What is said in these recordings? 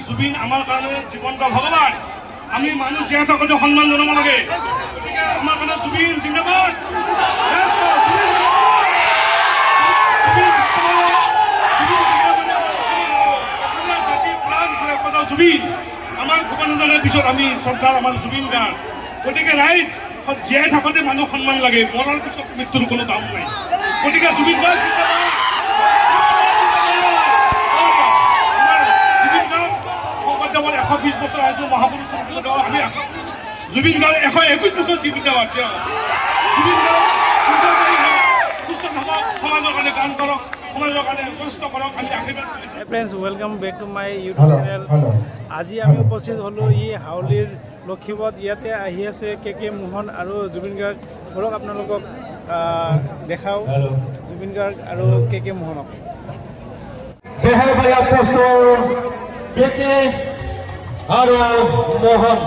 জুবিন আমাৰ কাৰণে জীৱন্ত ভগৱান। আমি মানুহ জীয়াই থাকোঁতে সন্মান জনাব লাগে। গতিকে আমাৰ কাৰণে জুবিন জিন্দাবাদ। জুবিন আমাৰ ভূপেন হাজৰিকাৰ পিছত আমি শ্ৰদ্ধাৰ আমাৰ জুবিন গাৰ্গ। গতিকে ৰাইজ জীয়াই থাকোঁতে মানুহ সন্মান লাগে, মৰাৰ পিছত মৃত্যুৰ কোনো দাম নাই। গতিকে জুবিন গাৰ্গ জুবিন গাৰ্গ 120 বছৰ আহিছোঁ মহাপুৰুষ আমি জুবিন গাৰ্গ 121 বছৰ জিন্দাবাদ। জুবিন গাৰ্গ সুস্থ থাকক, সমাজৰ কাৰণে কাম কৰক, সমাজৰ কাৰণে কষ্ট কৰক, আমি আশীৰ্বাদ। Friends, welcome back to my YouTube channel. আজি আমি উপস্থিত হ'লোঁ হাউলিৰ লক্ষীপথ। ইয়াতে আহি আছে কে মোহন আৰু জুবিন গাৰ্গ। ধৰক আপোনালোকক দেখাওঁ জুবিন গাৰ্গ আৰু কে মোহনক। কে আৰু মোহন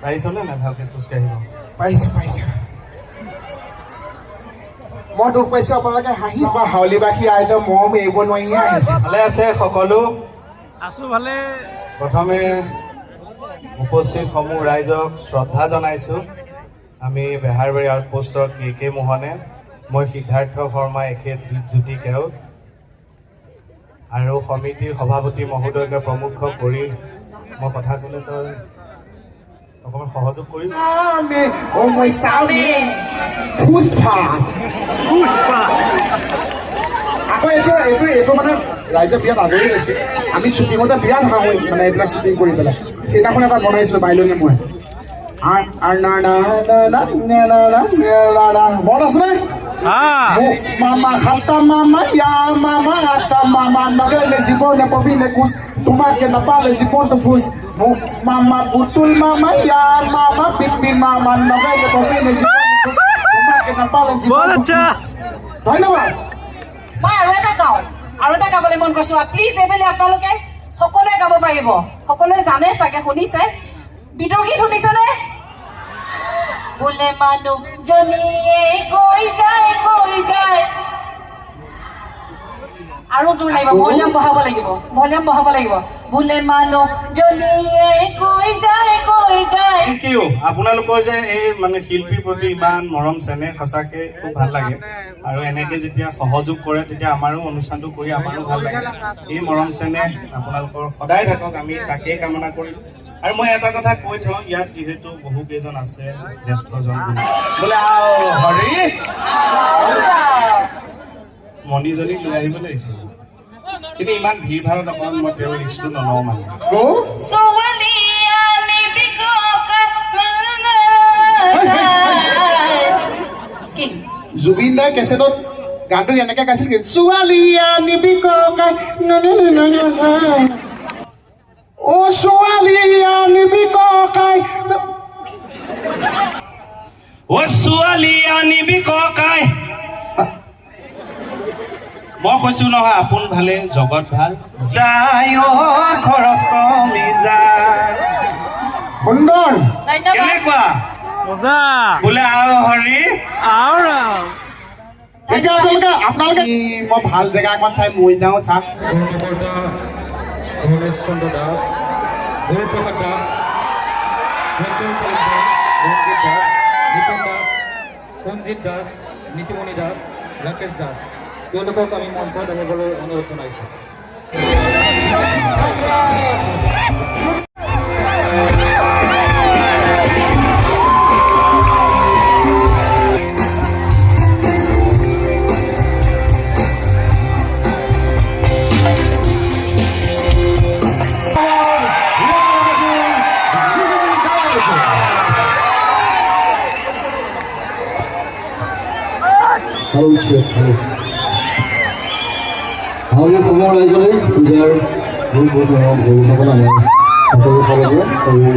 পাৰিছনে নাই ভালকৈ খোজকাঢ়িব? পাইছে মই দুখ পাইছোঁ। আপোনালোকে হাঁহি হাউলিবাসী আইজৰ মৰম এৰিব নোৱাৰিহে আহিছে। ভালে আছে সকলো? আছোঁ ভালে। প্ৰথমে উপস্থিত সমূহ ৰাইজক শ্ৰদ্ধা জনাইছোঁ। আমি বেহাৰবাৰী আউটপোষ্টৰ কে মোহনে, মই সিদ্ধাৰ্থ শৰ্মা, এখেত দীপজ্যোতি কেওট আৰু সমিতিৰ সভাপতি মহোদয়কে প্ৰমুখ কৰি মই কথা ক'লে তই অকণমান সহযোগ কৰিম। আকৌ এইটো মানে ৰাইজে বিৰাট আদৰি লৈছে। আমি শ্বুটিঙতে বিৰাট হাঁহো মানে এইবিলাক শ্বুটিং কৰি পেলাই। সেইদিনাখন এবাৰ বনাইছিলোঁ বাইলঙে মই। মনত আছেনে? মামা সাতা মামা ইয়া মামা আটা মামা নগেলে জীৱনে পবিনে কোচ তোমাকে নাপালে জীৱনটো ফুচ মামা বুতুল মামা ইয়া মামা পিপিন মামা নগেলে পবিনে জীৱনটো ফুচ তোমাকে নাপালে জীৱনটো ফুচ। ধন্যবাদ। মই আৰু এটা গাবলৈ মন কৰিছোঁ। প্লিজ এইবেলি আপোনালোকে সকলোৱে গাব পাৰিব। সকলোৱে জানে চাগে, শুনিছে। বিদৰ্গীত শুনিছেনে? বোলে মানুহজনীয়ে কৈ যায় আৰু জোৰ লাগিব, ভলিউম বঢ়াব লাগিব। বোলে মানুহজনীয়ে কৈ যায় থেংক ইউ। আপোনালোকৰ যে এই মানে শিল্পীৰ প্ৰতি ইমান মৰম চেনেহ সঁচাকৈ খুব ভাল লাগে। আৰু এনেকৈ যেতিয়া সহযোগ কৰে তেতিয়া আমাৰো অনুষ্ঠানটো কৰি আমাৰো ভাল লাগে। এই মৰম চেনেহ আপোনালোকৰ সদায় থাকক, আমি তাকেই কামনা কৰিম। আৰু মই এটা কথা কৈ থওঁ, ইয়াত যিহেতু বহু কেইজন আছে জ্যেষ্ঠজন, বোলে হৰি মণিজনীক লৈ আহিব লাগিছিল, কিন্তু ইমান ভিৰ ভাৰত অকণমান মই তেওঁৰ ৰিক্সটো নলওঁ মানে। জুবিন দাই কেছেটত গানটো এনেকৈ গাইছিল, ছোৱালী আনিবি ককাই অ ছোৱালী আনিবি ককাই, অ ছোৱালী আনিবি ককাই। মই কৈছো নহয়, আপোন ভালে জগত ভাল যায়, খৰচ কমি যায়। সুন্দৰ, কেনেকুৱা মজা বোলে আও হৰি এতিয়া আপোনালোকে মই ভাল জেগা এখন চাই মই যাওঁ থাক। কমলেশ চন্দ্র দাস, হরিপ্রসাদ দাস, রঞ্জন দাস, রঞ্জিত দাস, নিতন দাস, সঞ্জিত দাস, নীতিমণি দাস, রাকেশ দাস, তেওঁলোকক আমি মঞ্চত আহিবলৈ অনুৰোধ জনাইছোঁ। আমি সময় ৰাইজলৈ পূজাৰ বহুত বহুত ধন্যবাদ অভিভাৱক আমাৰ সকলো ফালৰ পৰা আৰু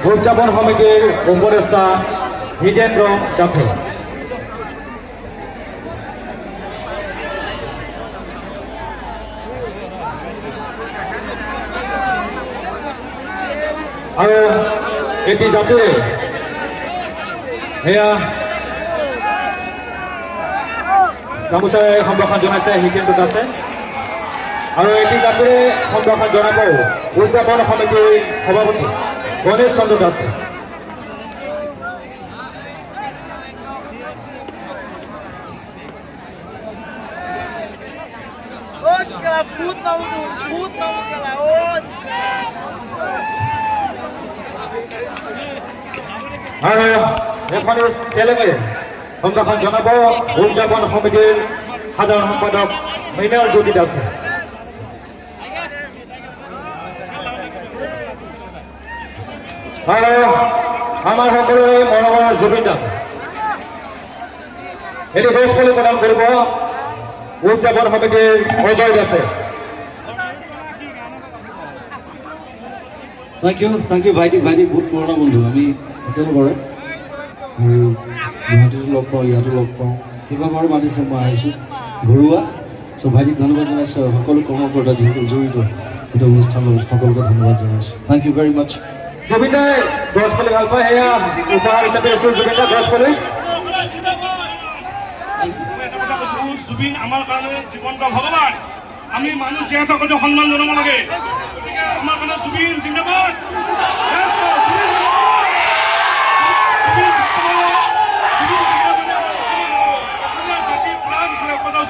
উদযাপন সমিতিৰ উপদেষ্টা হিতেন্দ্ৰ দাসে আৰু এটি জাতিৰে এয়া গামোচাৰে সম্ভাষণ জনাইছে হিতেন্দ্ৰ দাসে আৰু এটি জাতিৰে সম্ভাষণ জনাব উদযাপন সমিতিৰ সভাপতি গণেশ চন্দ্ৰ দাসে আৰু এখন চেলেঙে সম্ভাষণ জনাব উদযাপন সমিতিৰ সাধাৰণ সম্পাদক মৃণাল জ্যোতি দাসে আৰু আমাৰ সকলোৰে মৰমৰ জুবিন দা এটি গছপুলি প্ৰদান কৰিব উদযাপন সমিতিৰ অজয় দাসে থেংক ইউ ভাইটি বহুত পুৰণা বন্ধু আমি হোটেল কৰে আৰু গুৱাহাটীতো লগ পাওঁ ইয়াতো লগ পাওঁ কিবা বাৰু মাতিছে মই আহিছোঁ ঘৰুৱা চ' ভাইটিক ধন্যবাদ জনাইছোঁ সকলো কৰ্মকৰ্তা যিসকল জড়িত এইটো অনুষ্ঠানৰ সকলোকে ধন্যবাদ জনাইছোঁ থেংক ইউ ভেৰি মাছ জুবিন দাই গছপুলি ভাল পায় সেয়া উপহাৰ হিচাপে দিছোঁ জুবিন দা গছপুলি জুবিন আমাৰ কাৰণে জীৱন্ত ভগৱান আমি মানুহ জীয়াই থাকোঁতে সন্মান জনাব লাগে আমাৰ কাৰণে জুবিন জিন্দাবাদ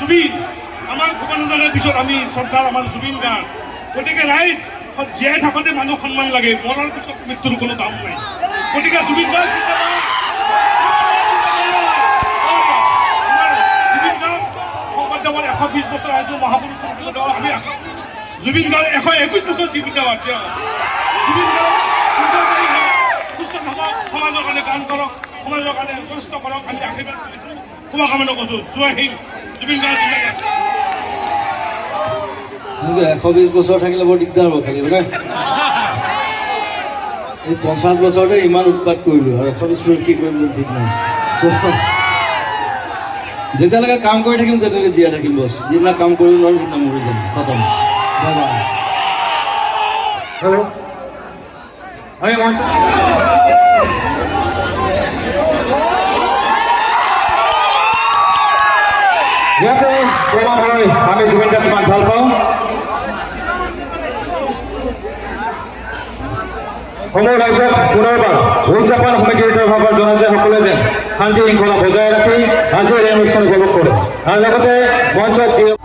জুবিন আমাৰ ভূপেন হাজৰিকাৰ পিছত আমি শ্ৰদ্ধাৰ আমাৰ জুবিন গান গতিকে ৰাইজ জীয়াই থাকোঁতে মানুহ সন্মান লাগে মৰাৰ পিছত মৃত্যুৰ কোনো দাম নাই গতিকে জুবিন গান শংকৰদেৱৰ 120 বছৰ আহিছোঁ মহাপুৰুষ আমি জুবিন গাৰ্গ 121 বছৰ জিন্দাবাদ জুবিন গাৰ্গ সুস্থ থাকক সমাজৰ কাৰণে কাম কৰক সমাজৰ কাৰণে কষ্ট কৰক আমি আশীৰ্বাদ কৰিছোঁ শুভকামনা কৰিছোঁ জয় হিন্দ জুবিন গাৰ্গ জিন্দাবাদ 120 বছৰ থাকিলে বৰ দিগদাৰ হ'ব খালি মানে এই 50 বছৰতে ইমান উৎপাত কৰিলোঁ আৰু 120 বছৰ কি কৰিম ঠিক নাই যেতিয়ালৈকে কাম কৰি থাকিম তেতিয়ালৈকে জীয়াই থাকিম বছ যিদিনা কাম কৰিব নোৱাৰিম সেইদিনা মৰি যাম খতম ইয়াতে প্ৰমাণ হয় আমি জুবিন দাক কিমান ভাল পাওঁ সমূহ ৰাজ্যক পুনৰবাৰ উদযাপন সমিতিৰ তৰফৰ পৰা জনাইছে সকলোৱে যেন শান্তি শৃংখলা বজাই ৰাখি আজিৰ এই অনুষ্ঠান উপভোগ কৰে আৰু লগতে মঞ্চত যি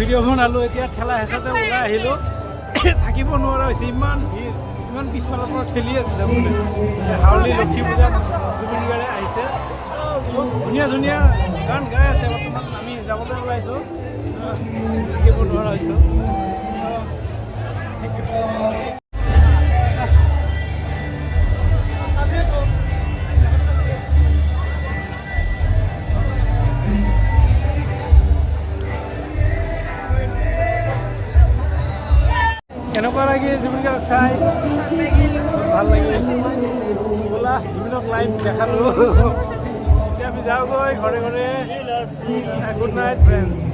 ভিডিঅ' বনালোঁ এতিয়া ঠেলা হেঁচাতে ওলাই আহিলোঁ থাকিব নোৱাৰা হৈছে ইমান ভিৰ ইমান পিছফালৰ পৰা ঠেলি আছে যাবলৈ হাউলি লক্ষী পূজাত জুবিন গাৰ্গে আহিছে বহুত ধুনীয়া ধুনীয়া গান গাই আছে বৰ্তমান আমি যাবলৈ ওলাইছোঁ থাকিব নোৱাৰা হৈছোঁ কেনেকুৱা লাগিল জুবিন গাৰ্গক চাই ভাল লাগিল বোলা জুবিনক লাইভ দেখালোঁ এতিয়া আমি যাওঁগৈ ঘৰে ঘৰে গুড নাইট ফ্ৰেণ্ডছ